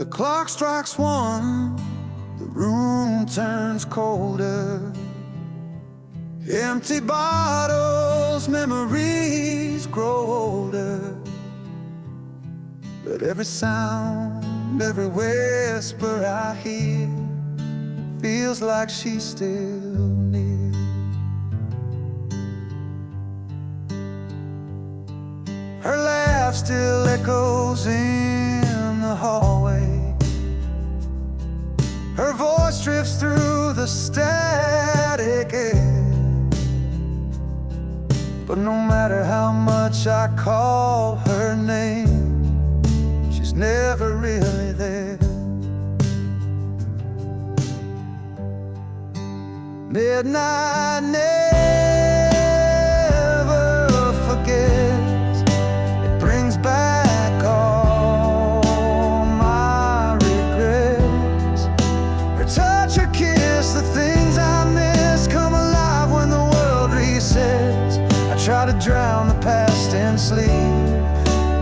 The clock strikes one, the room turns colder. Empty bottles, memories grow older. But every sound, every whisper I hear feels like she's still near. Her laugh still echoes in the hallway. Her voice drifts through the static air. But no matter how much I call her name, she's never really there. Midnight never forgets. It brings back all my regrets. Her touch, her kiss, the things I miss come alive when the world resets. I try to drown the past in sleep,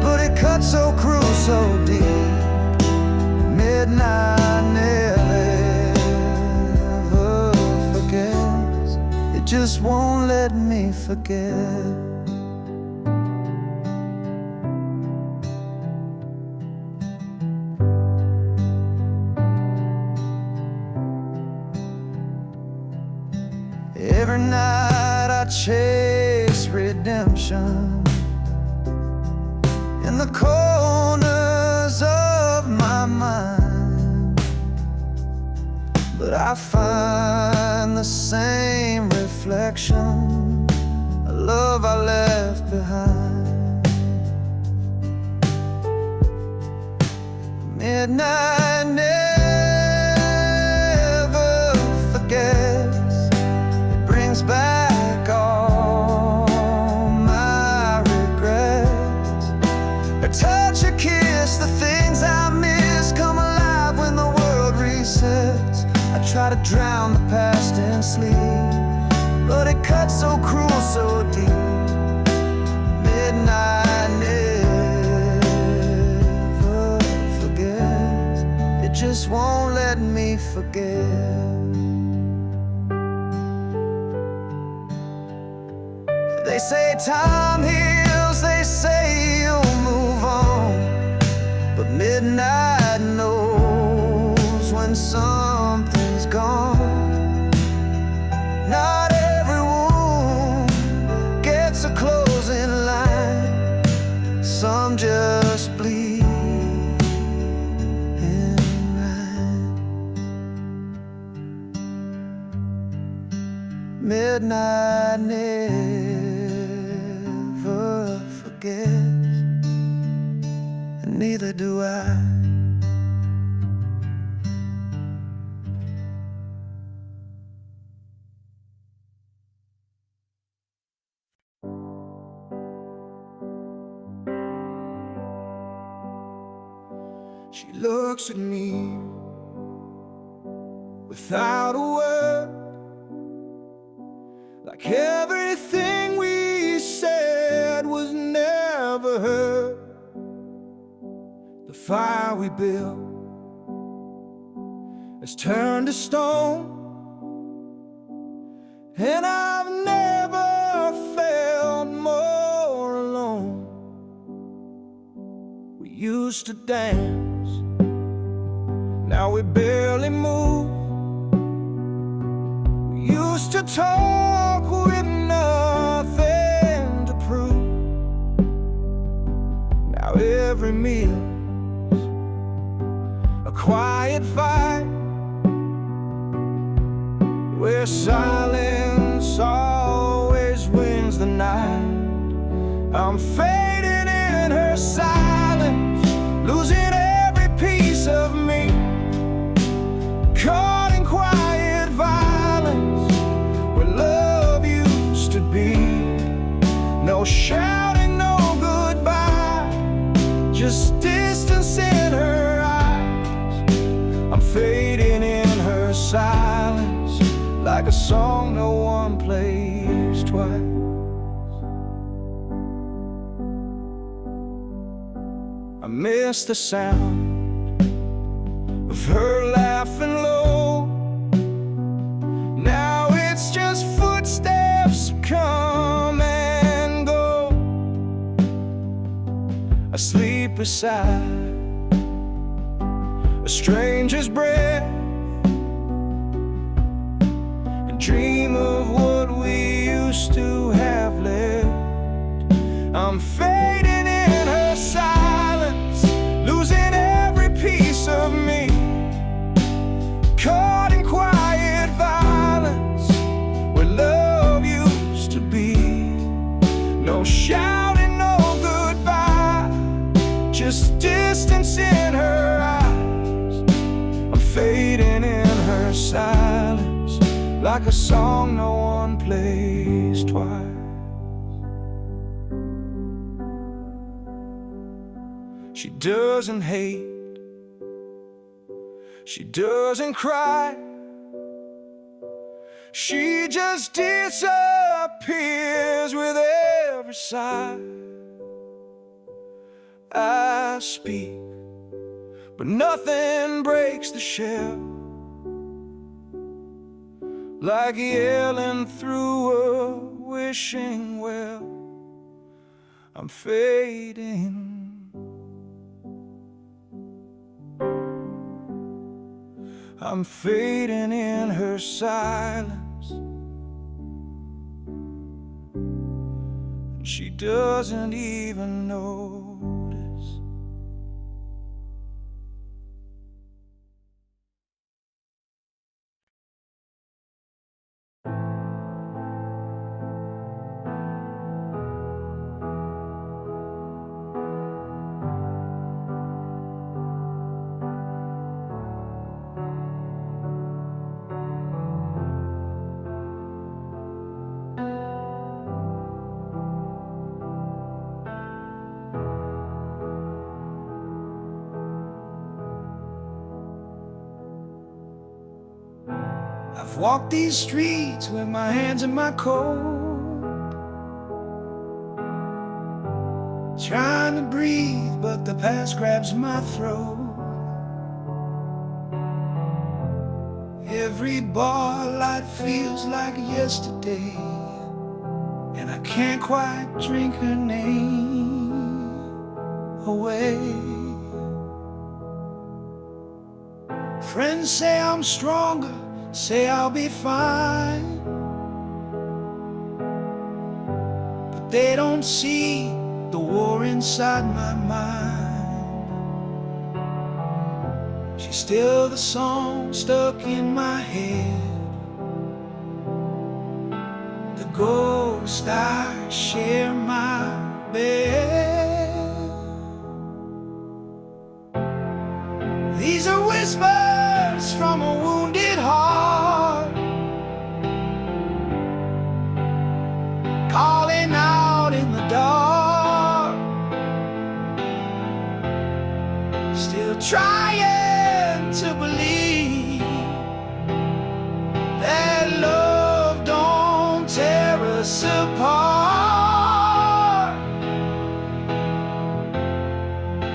but it cuts so cruel, so deep. Midnight never forgets. It just won't let me forget. Every night I chase redemption in the corners of my mind, but I find the same reflection, a love I left behind. Midnight never forgets. It brings back all my regrets. Her touch, her kiss, the things I miss come alive when the world resets. I try to drown the past in sleep, but it cuts so cruel, so deep. Midnight never forgets. It just won't let me forget. They say time heals, they say you'll move on, but midnight knows when something's gone. Not every wound gets a closing line. Some just bleed in rhyme. Midnight never forgets, and neither do I. She looks at me without a word, like everything we said was never heard. The fire we built has turned to stone, and I've never felt more alone. We used to dance, now we barely move. We used to talk with nothing to prove. Now every meal's a quiet fight, where silence always wins the night. I'm fading in her silence, losing every piece of me, caught in quiet violence where love used to be. No shouting, no goodbye, just distance in her eyes. I'm fading in her silence, like a song no one plays twice. I miss the sound of her laughing low. Now it's just footsteps come and go. I sleep beside a stranger's breath and dream of what we used to have left. I'm fading in her silence, losing every piece of me, caught in quiet violence where love used to be. No shouting, no goodbye, just distance in her eyes. I'm fading in her silence, like a song no one plays twice. She doesn't hate, she doesn't cry, she just disappears with every sigh. I speak, but nothing breaks the shell, like yelling through a wishing well. I'm fading, I'm fading in her silence, and she doesn't even notice. I've walked these streets with my hands in my coat, trying to breathe, but the past grabs my throat. Every bar light feels like yesterday, and I can't quite drink her name away. Friends say I'm stronger, say I'll be fine, but they don't see the war inside my mind. She's still the song stuck in my head, the ghost I share my bed. These are whispers from a wounded heart, calling out in the dark, still trying to believe that love don't tear us apart.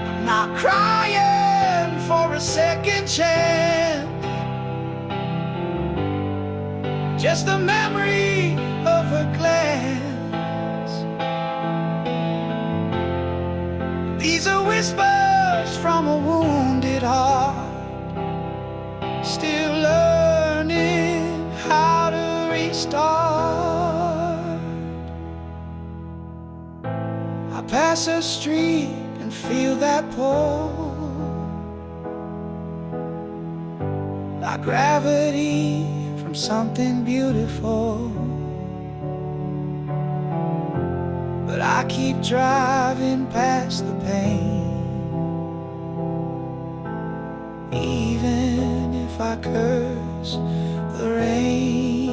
I'm not crying for a second chance, just the memory of her glance. These are whispers from a wounded heart, still learning how to restart. I pass a street and feel that pull, like gravity from something beautiful. But I keep driving past the pain, even if I curse the rain.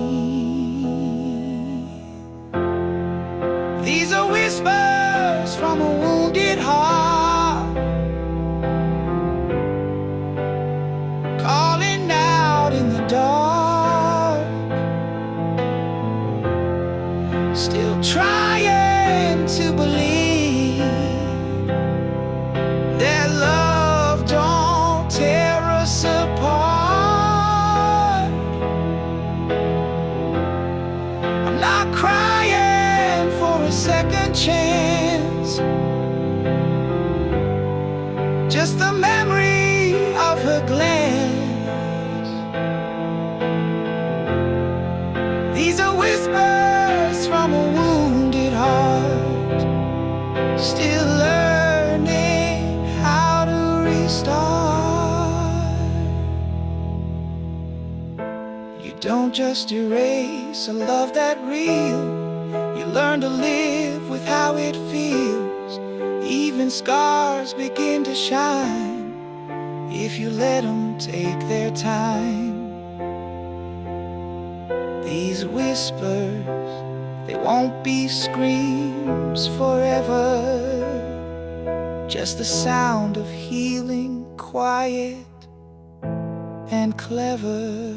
These are whispers from a wounded heart, calling out in the dark, still trying to believe that love don't tear us apart. second chance, just the memory of her glance. These are whispers from a wounded heart, still learning how to restart. You don't just erase a love that real, you learn to live with how it feels. Even scars begin to shine if you let them take their time. These whispers, they won't be screams forever, just the sound of healing, quiet and clever.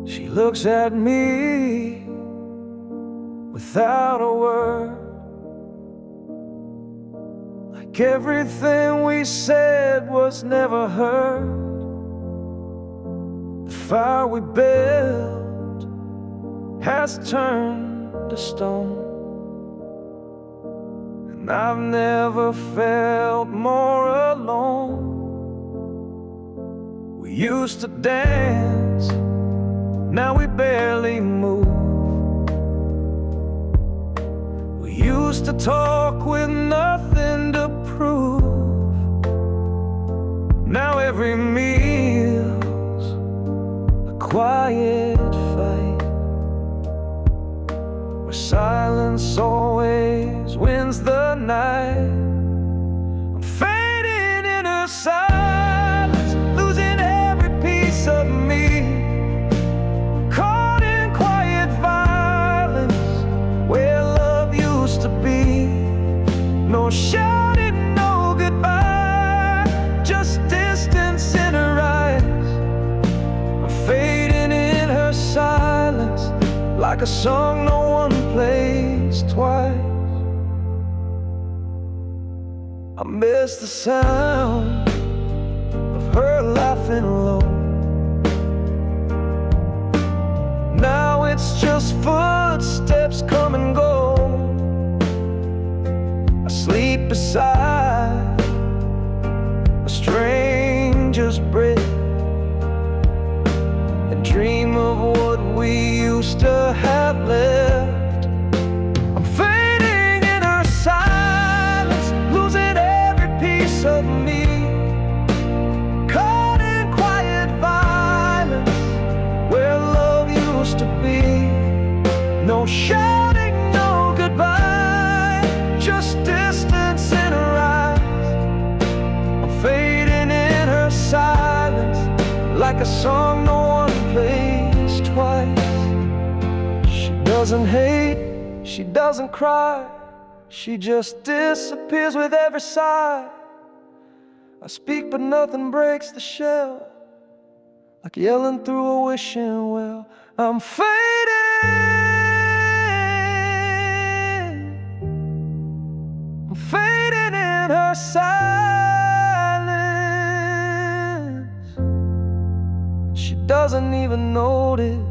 She looks at me without a word, like everything we said was never heard. The fire we built has turned to stone, and I've never felt more alone. We used to dance, now we barely move. We used to talk with nothing to prove. Now every meal's a quiet fight, where silence always wins the night. I'm fading in her silence, losing every piece of me. No shouting, no goodbye, just distance in her eyes. I'm fading in her silence, like a song no one plays twice. I miss the sound of her laughing low. Now it's just footsteps come and go. I sleep beside a stranger's bed and dream of what we used to have left. I'm fading in her silence, losing every piece of me, caught in quiet violence, where love used to be. No shouting, no goodbye, just distance in her eyes. I'm fading in her silence, like a song no one plays twice. She doesn't hate, she doesn't cry, she just disappears with every sigh. I speak but nothing breaks the shell, like yelling through a wishing well. I'm fading, fading in her silence. She doesn't even notice.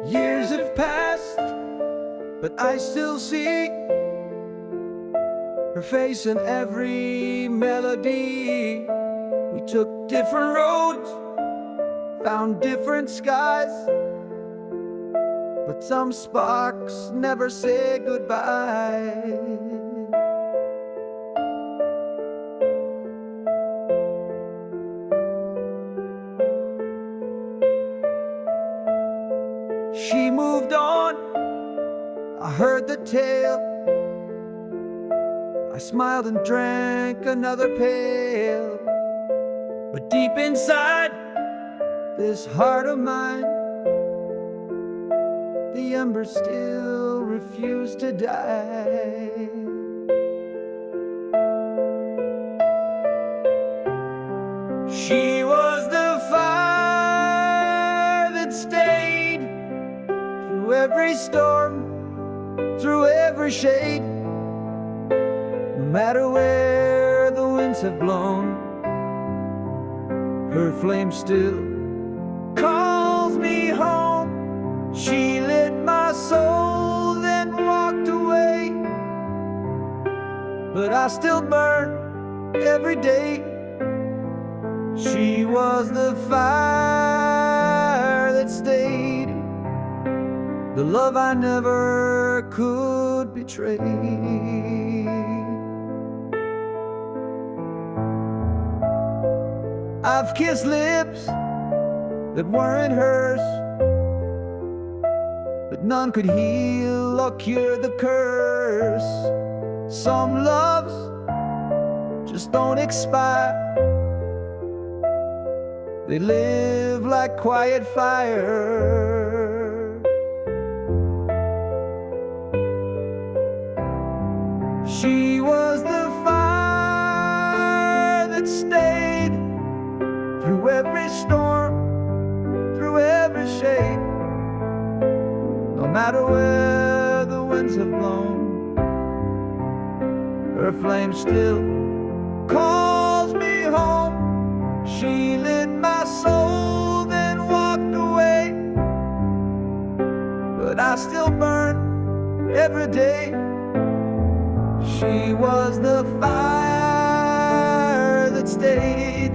Years have passed, but I still see her face in every melody. We took different roads, found different skies, but some sparks never say goodbye. moved on. I heard the tale. I smiled and drank another pail. But deep inside this heart of mine, the embers still refuse to die. She was the fire that stayed through every storm, through every shade. No matter where the winds have blown, her flame still calls me home. She lit my soul, then walked away, but I still burn every day. She was the fire that stayed, the love I never could betray. I've kissed lips that weren't hers, but none could heal or cure the curse. Some loves just don't expire. They live like quiet fire. She was the fire that stayed through every storm, through every shade. No matter where the winds have blown, her flame still calls me home. She lit my soul, then walked away, but I still burn every day. She was the fire that stayed,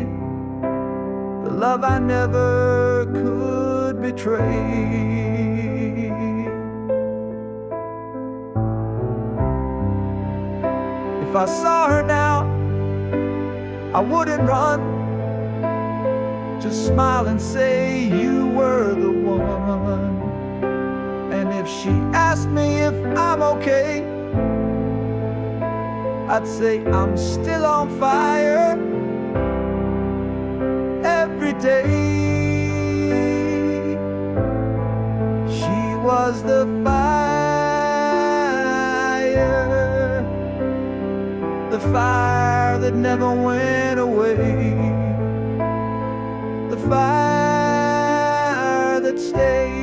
the love I never could betray. If I saw her now, I wouldn't run. Just smile and say you were the one. And if she asked me if I'm okay, I'd say I'm still on fire every day. She was the fire, the fire that never went away, the fire that stayed.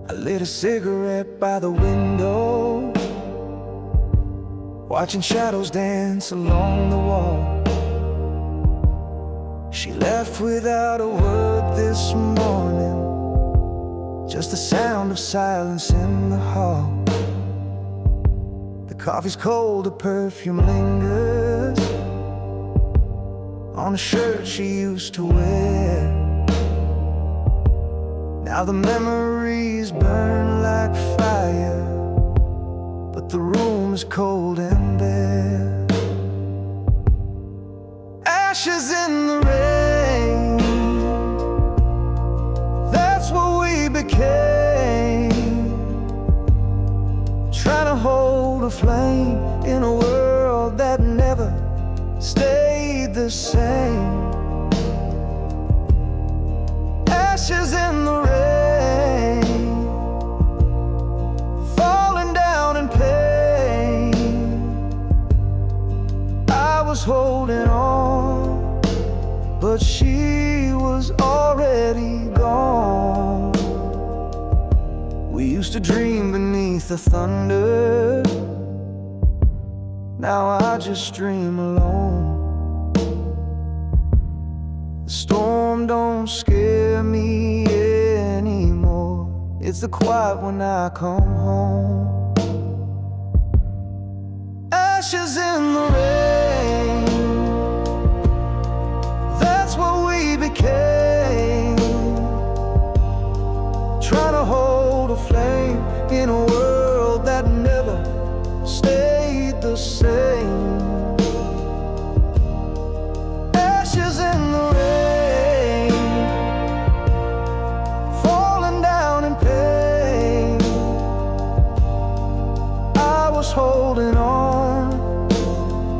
I lit a cigarette by the window, watching shadows dance along the wall. She left without a word this morning, just the sound of silence in the hall. The coffee's cold, the perfume lingers on the shirt she used to wear. Now the memories burn like fire, but the room is cold and bare. Ashes in the rain, that's what we became. Trying to hold a flame in a world that never stayed the same. Ashes in the rain, falling down in pain. I was holding on, but she was already gone. We used to dream beneath the thunder, now I just dream alone. ocean don't scare me anymore. It's the quiet when I come home. Ashes in the rain, that's what we became. Trying to hold a flame in a world that never stayed the same. Ashes in the rain, falling down in pain. I was holding on,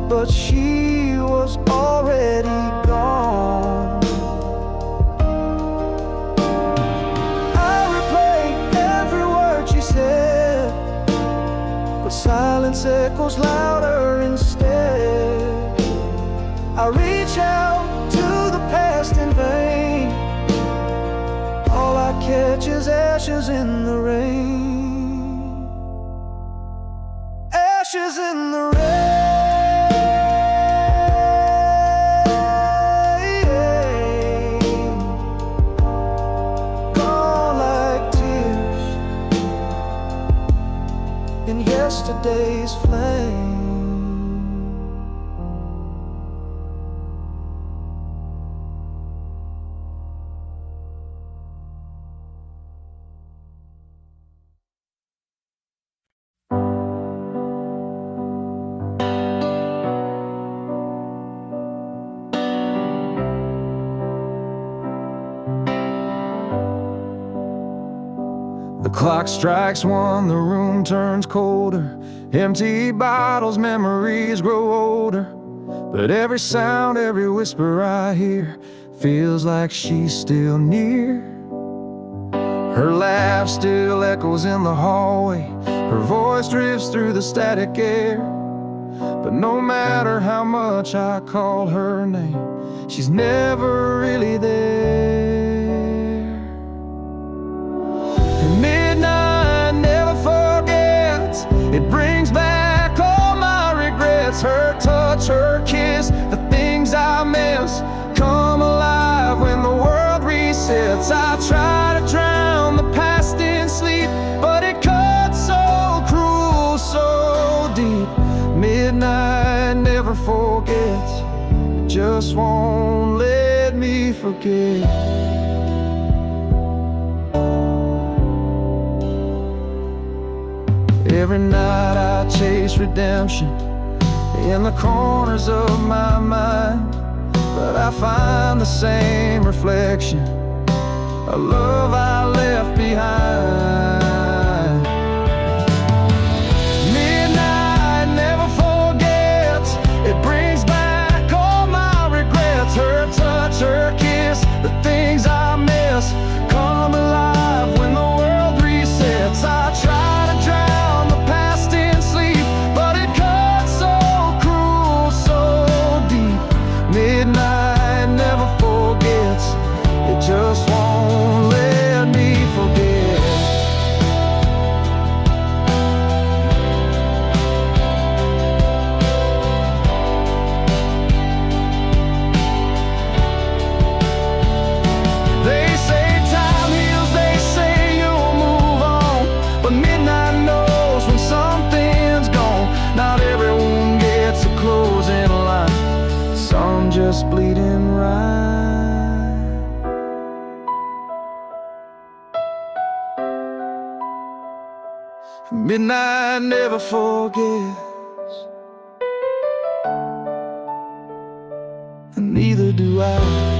but she was already gone. I replayed every word she said, but silence echoes louder instead. I reach out to the past in vain. All I catch is ashes in the rain. Ashes in the rain. Gone like tears in yesterday's flame. The clock strikes one, the room turns colder. Empty bottles, memories grow older. But every sound, every whisper I hear feels like she's still near. Her laugh still echoes in the hallway. Her voice drifts through the static air. But no matter how much I call her name, she's never really there. Midnight never forgets. It brings back all my regrets. Her touch, her kiss, the things I miss come alive when the world resets. I try to drown the past in sleep, but it cuts so cruel, so deep. Midnight never forgets. It just won't let me forget. Every night I chase redemption in the corners of my mind, but I find the same reflection, a love I left behind. Midnight never forgets. It brings back all my regrets. Her touch, her kiss, the things I miss come alive when the world resets. I try to drown the past in sleep, but it cuts so cruel, so deep. Midnight never forgets. It just won't let me forget. They say time heals, they say you'll move on, but midnight knows when something's gone. Not everyone gets a closing line, some just bleeding right. Midnight never forgets, and neither do I.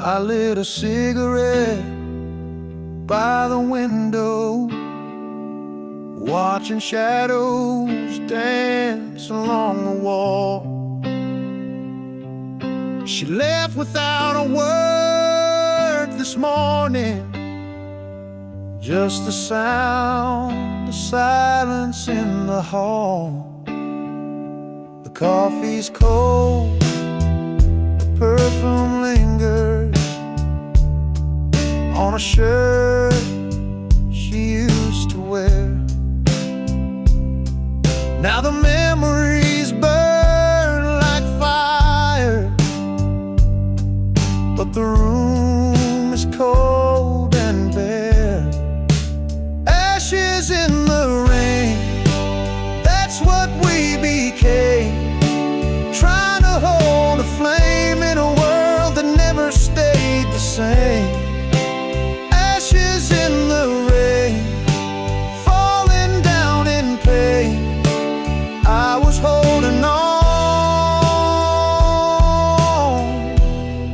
I lit a cigarette by the window, watching shadows dance along the wall. She left without a word this morning, just the sound of silence in the hall. The coffee's cold, the perfume lingers on a shirt she used to wear. Now the memories burn like fire, but the room is cold and bare. Ashes in the rain, that's what we became, trying to hold a flame in a world that never stayed the same. Ashes in the rain, falling down in pain. I was holding on,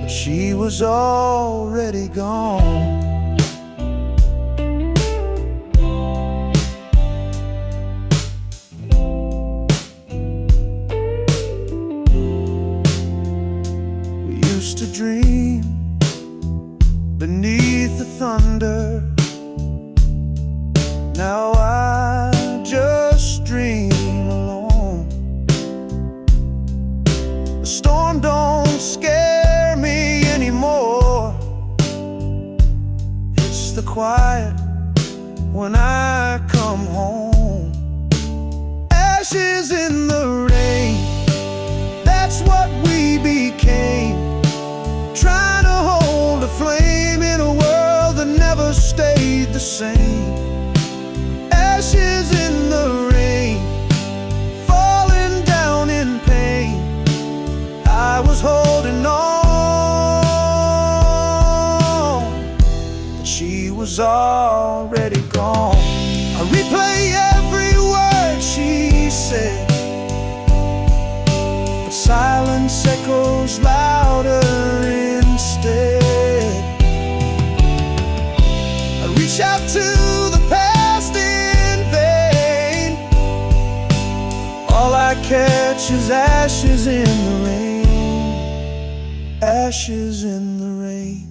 but she was already gone. We used to dream beneath the thunder. Now I just dream alone. The storm don't scare me anymore. It's the quiet when I come home. Ashes in the rain, that's what we became, trying to hold a flame in a world that never stayed the same. Ashes in the rain, falling down in pain. I was holding on, but she was already gone. I replay every word she said, but silence echoes louder instead. I reach out to the past in vain. All I catch is ashes in the rain, ashes in the rain.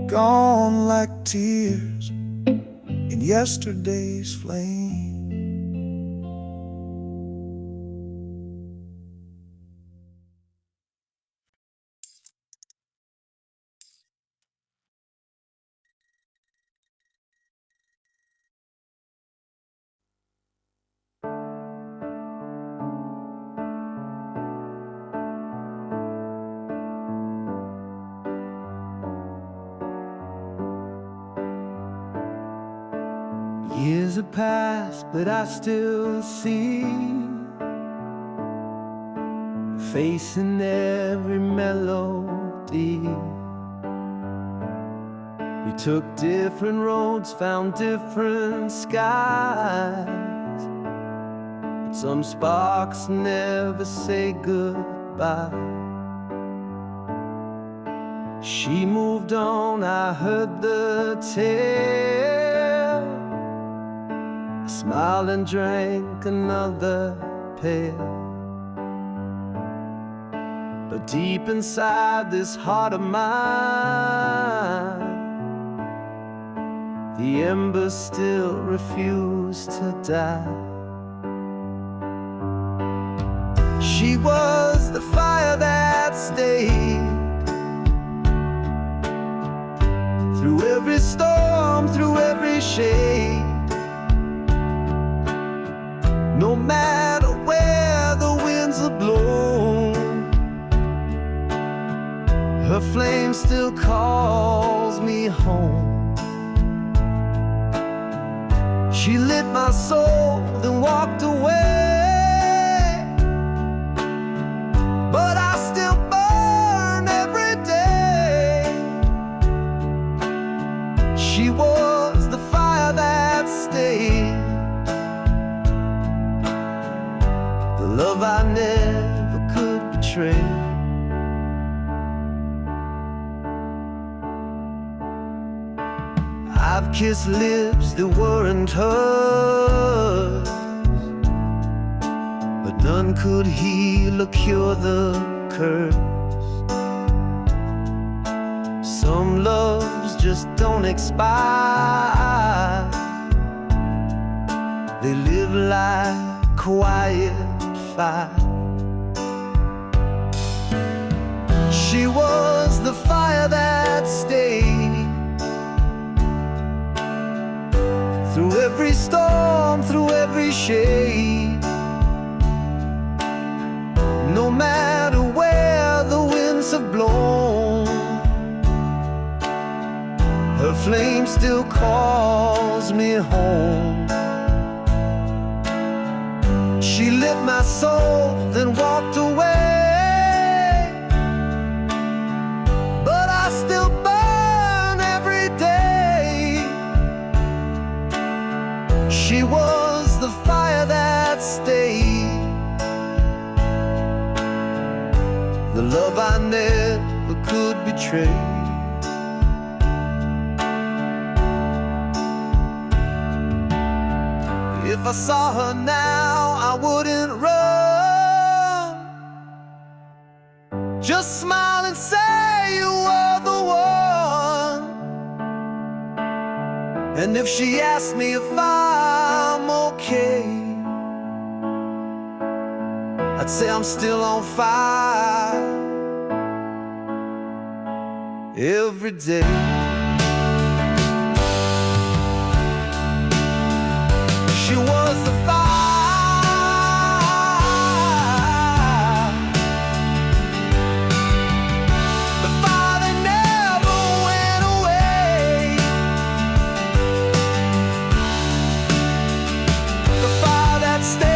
Gone like tears in yesterday's flame. Years have passed, but I still see face in every melody. We took different roads, found different skies, but some sparks never say goodbye. She moved on, I heard the tale. I smiled and drank another pail. But deep inside this heart of mine, the embers still refuse to die. She was the fire that stayed through every storm, through every shade. No matter where the winds have blown, her flame still calls me home. She lit my soul, then walked away, but I still burn every day. She was the fire that stayed, the love I never could betray. I've kissed lips that weren't hers, but none could heal or cure the curse. Some loves just don't expire, they live like quiet fire. She was the fire that stayed through every storm, through every shade. No matter where the winds have blown, her flame still calls me home. She lit my soul, then walked away, but I still burn every day. She was the fire that stayed, the love I never could betray. If I saw her now, I wouldn't run, just smile and say you were the one. And if she asked me if I'm okay, I'd say I'm still on fire every day. She was the fire, the fire that never went away, the fire that stayed.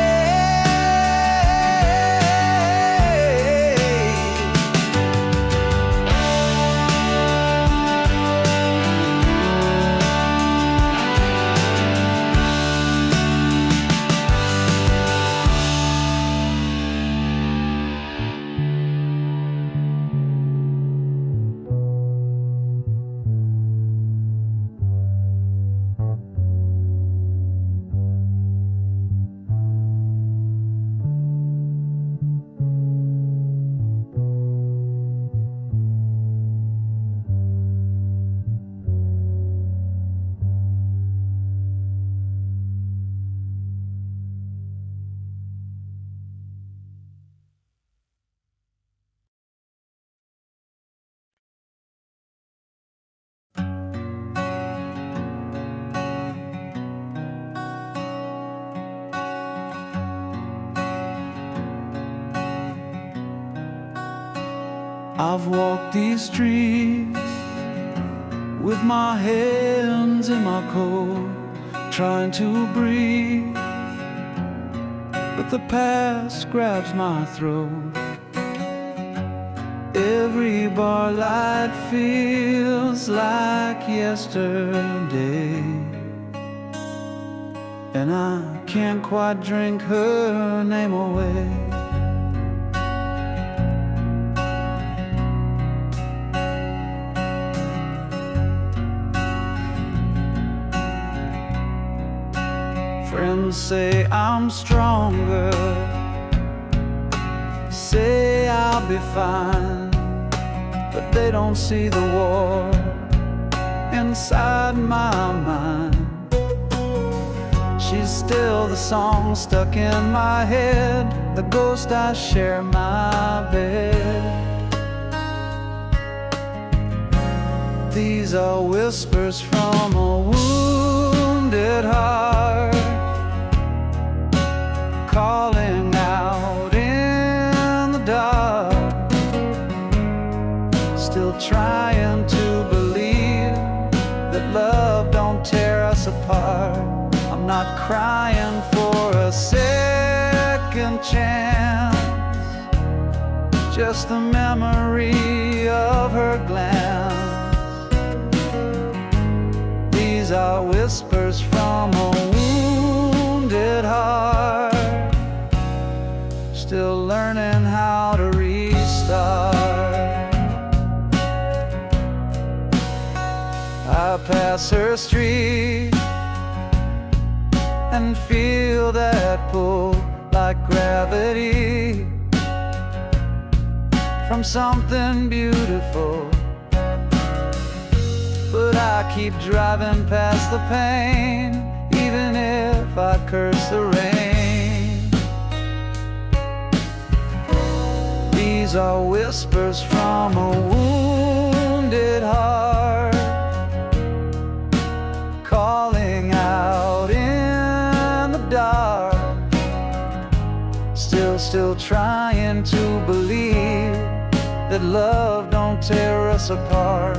I've walked these streets with my hands in my coat, trying to breathe, but the past grabs my throat. Every bar light feels like yesterday, and I can't quite drink her name away. Friends say I'm stronger, say I'll be fine, but they don't see the war inside my mind. She's still the song stuck in my head, the ghost I share my bed. These are whispers from a wounded heart, calling out in the dark, still trying to believe that love don't tear us apart. I'm not crying for a second chance, just the memory of her glance. These are whispers from a wounded heart, still learning how to restart. I pass her street and feel that pull like gravity from something beautiful. But I keep driving past the pain, even if I curse the rain. These are whispers from a wounded heart, calling out in the dark. Still trying to believe that love don't tear us apart.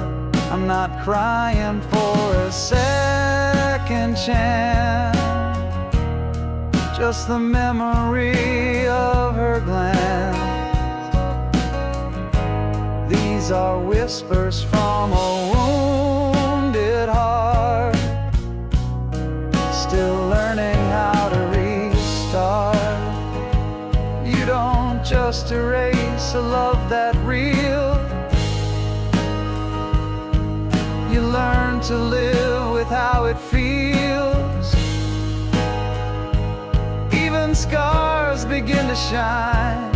I'm not crying for a second chance, just the memory of her glance. These are whispers from a wounded heart, still learning how to restart. You don't just erase a love that real, you learn to live with how it feels. Even scars begin to shine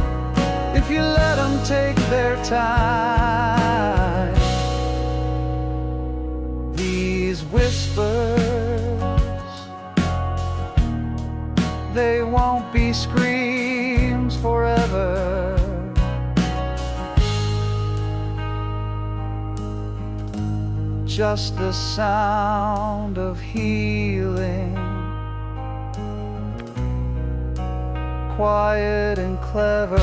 if you let them take their time. These whispers, they won't be screams forever. Just the sound of healing, quiet and clever.